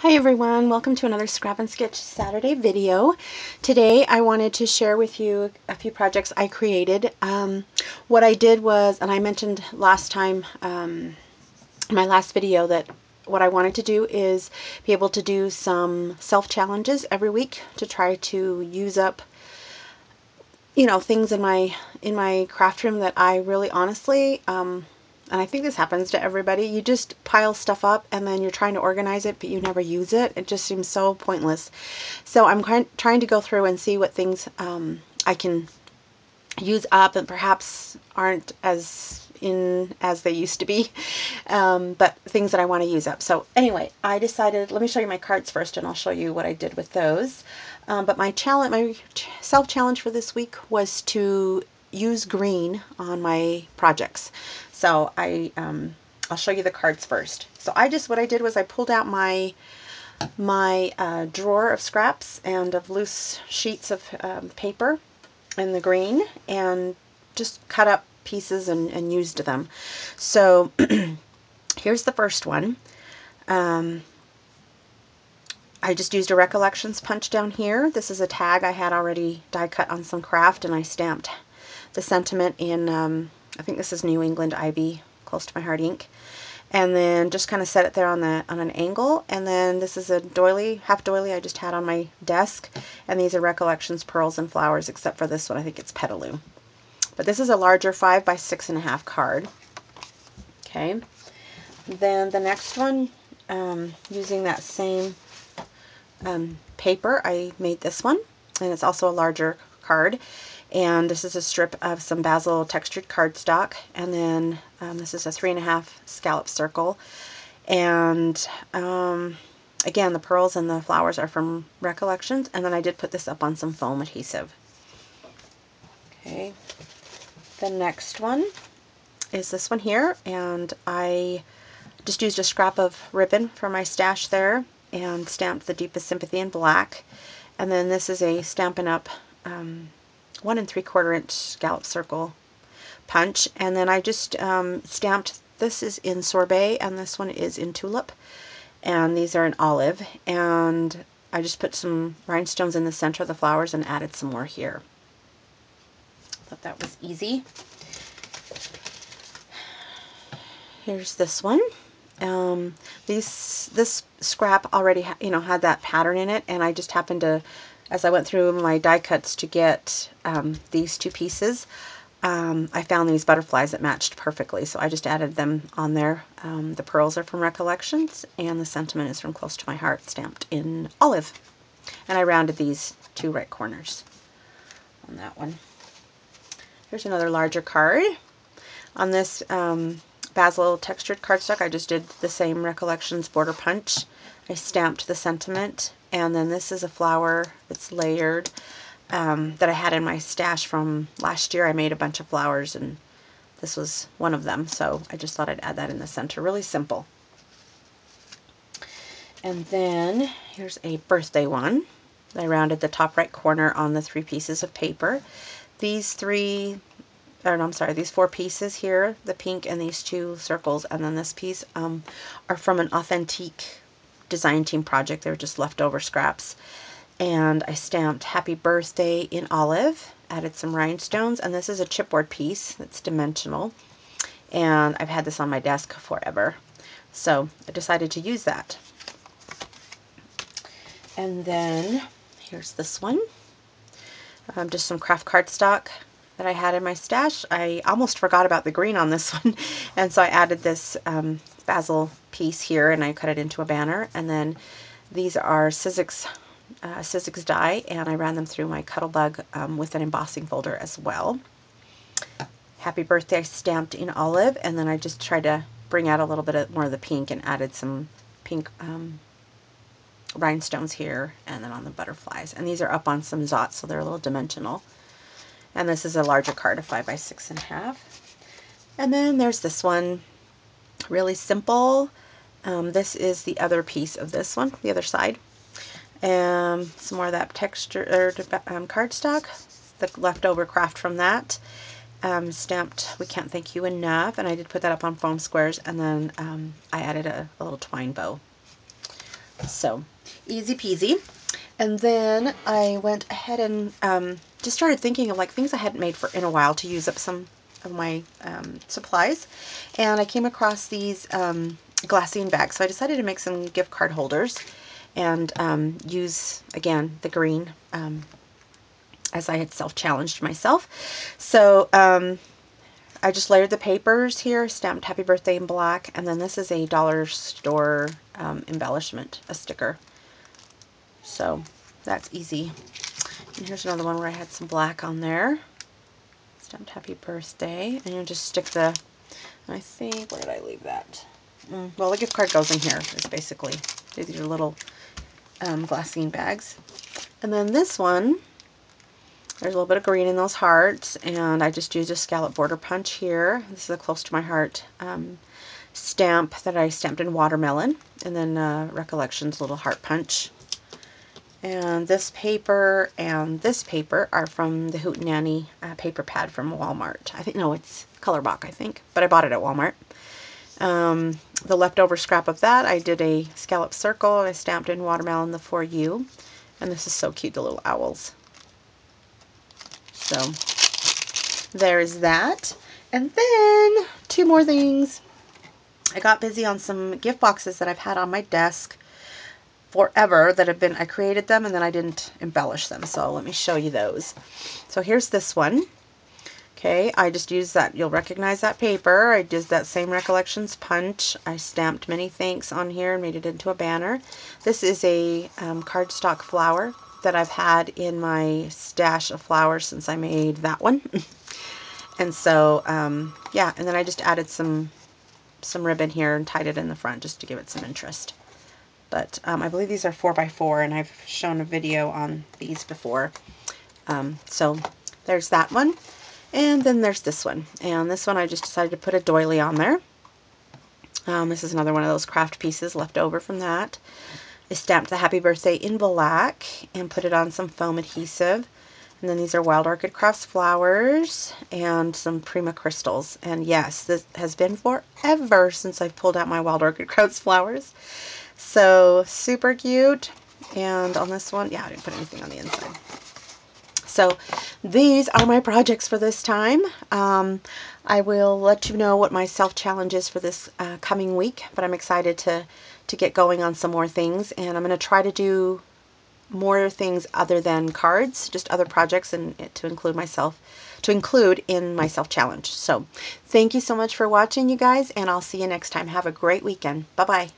Hi everyone, welcome to another Scrap and Sketch Saturday video. Today I wanted to share with you a few projects I created. What I did was, and I mentioned last time in my last video, that what I wanted to do is be able to do some self-challenges every week to try to use up things in my craft room that I really honestly and I think this happens to everybody. You just pile stuff up and then you're trying to organize it, but you never use it. It just seems so pointless. So I'm trying to go through and see what things I can use up and perhaps aren't as in as they used to be, but things that I want to use up. So anyway, I decided, let me show you my cards first and I'll show you what I did with those. But my self-challenge for this week was to use green on my projects. So I'll show you the cards first. So what I did was I pulled out my drawer of scraps and of loose sheets of paper in the green and just cut up pieces and used them. So here's the first one. I just used a recollections punch down here. This is a tag I had already die cut on some craft, and I stamped the sentiment in, I think this is New England Ivy, close to my heart ink, and then just kind of set it there on an angle. And then this is a doily, half doily I just had on my desk, and these are recollections, pearls, and flowers, except for this one, I think it's petaloo. But this is a larger 5 by 6.5 card. Okay, then the next one, using that same paper, I made this one, and it's also a larger card, and this is a strip of some basil textured cardstock, and then this is a 3.5 scallop circle, and again, the pearls and the flowers are from Recollections, and then I did put this up on some foam adhesive. Okay, the next one is this one here, and I just used a scrap of ribbon from my stash there and stamped the Deepest Sympathy in black. And then this is a Stampin' Up! 1 3/4 inch scallop circle punch. And then I just stamped, this is in Sorbet and this one is in Tulip. And these are in Olive. And I just put some rhinestones in the center of the flowers and added some more here. Thought that was easy. Here's this one. This scrap already had that pattern in it, and I just happened to, as I went through my die cuts to get these two pieces, I found these butterflies that matched perfectly, so I just added them on there. The pearls are from Recollections, and the sentiment is from Close to My Heart, stamped in Olive. And I rounded these two right corners on that one. Here's another larger card. On this basil textured cardstock, I just did the same Recollections border punch. I stamped the sentiment, and then this is a flower that's layered that I had in my stash from last year. I made a bunch of flowers, and this was one of them, so I just thought I'd add that in the center. Really simple. And then here's a birthday one. I rounded the top right corner on the 3 pieces of paper. These 4 pieces here, the pink and these 2 circles, and then this piece, are from an Authentique design team project. They were just leftover scraps. And I stamped Happy Birthday in Olive, added some rhinestones, and this is a chipboard piece that's dimensional. And I've had this on my desk forever, so I decided to use that. And then here's this one. Just some craft cardstock that I had in my stash. I almost forgot about the green on this one, and so I added this basil piece here, and I cut it into a banner. And then these are Sizzix die, and I ran them through my Cuttlebug with an embossing folder as well. Happy Birthday I stamped in Olive, and then I just tried to bring out a little bit more of the pink and added some pink rhinestones here, and then on the butterflies. And these are up on some Zots, so they're a little dimensional. And this is a larger card, a 5 by 6.5. And then there's this one, really simple. This is the other piece of this one, the other side. Some more of that textured cardstock, the leftover craft from that. Stamped We Can't Thank You Enough, and I did put that up on foam squares, and then I added a little twine bow So easy peasy. And then I went ahead and just started thinking of like things I hadn't made in a while to use up some of my supplies. And I came across these glassine bags. So I decided to make some gift card holders and use, again, the green as I had self-challenged myself. So I just layered the papers here, stamped Happy Birthday in black, and then this is a dollar store embellishment, a sticker. So that's easy. And here's another one where I had some black on there. Stamped Happy Birthday. And you just stick the, I think, where did I leave that? Well, the gift card goes in here, is basically. These are little glassine bags. And then this one, there's a little bit of green in those hearts, and I just used a scallop border punch here. This is a close to my heart stamp that I stamped in watermelon, and then Recollections little heart punch. And this paper and this paper are from the Hootenanny paper pad from Walmart. I think, no, it's Colorbach, I think, but I bought it at Walmart. The leftover scrap of that, I did a scallop circle. I stamped in watermelon the For You, and this is so cute, the little owls. So there's that. And then two more things. I got busy on some gift boxes that I've had on my desk forever that have been, I created them and then I didn't embellish them. So let me show you those. So here's this one. Okay, I just used that, you'll recognize that paper. I did that same Recollections punch. I stamped Many Thanks on here and made it into a banner. This is a cardstock flower that I've had in my stash of flowers since I made that one. And so, yeah, and then I just added some ribbon here and tied it in the front just to give it some interest. But I believe these are 4x4, and I've shown a video on these before. So there's that one. And then there's this one. And this one I just decided to put a doily on there. This is another one of those craft pieces left over from that. I stamped the Happy Birthday in black and put it on some foam adhesive. And then these are Wild Orchid Crafts flowers and some Prima crystals. And yes, this has been forever since I've pulled out my Wild Orchid Crafts flowers. So super cute. And on this one, yeah, I didn't put anything on the inside. So these are my projects for this time. I will let you know what my self-challenge is for this coming week, but I'm excited to get going on some more things, and I'm going to try to do more things other than cards, just other projects, and to include in my self-challenge. So thank you so much for watching, you guys, and I'll see you next time. Have a great weekend. Bye-bye.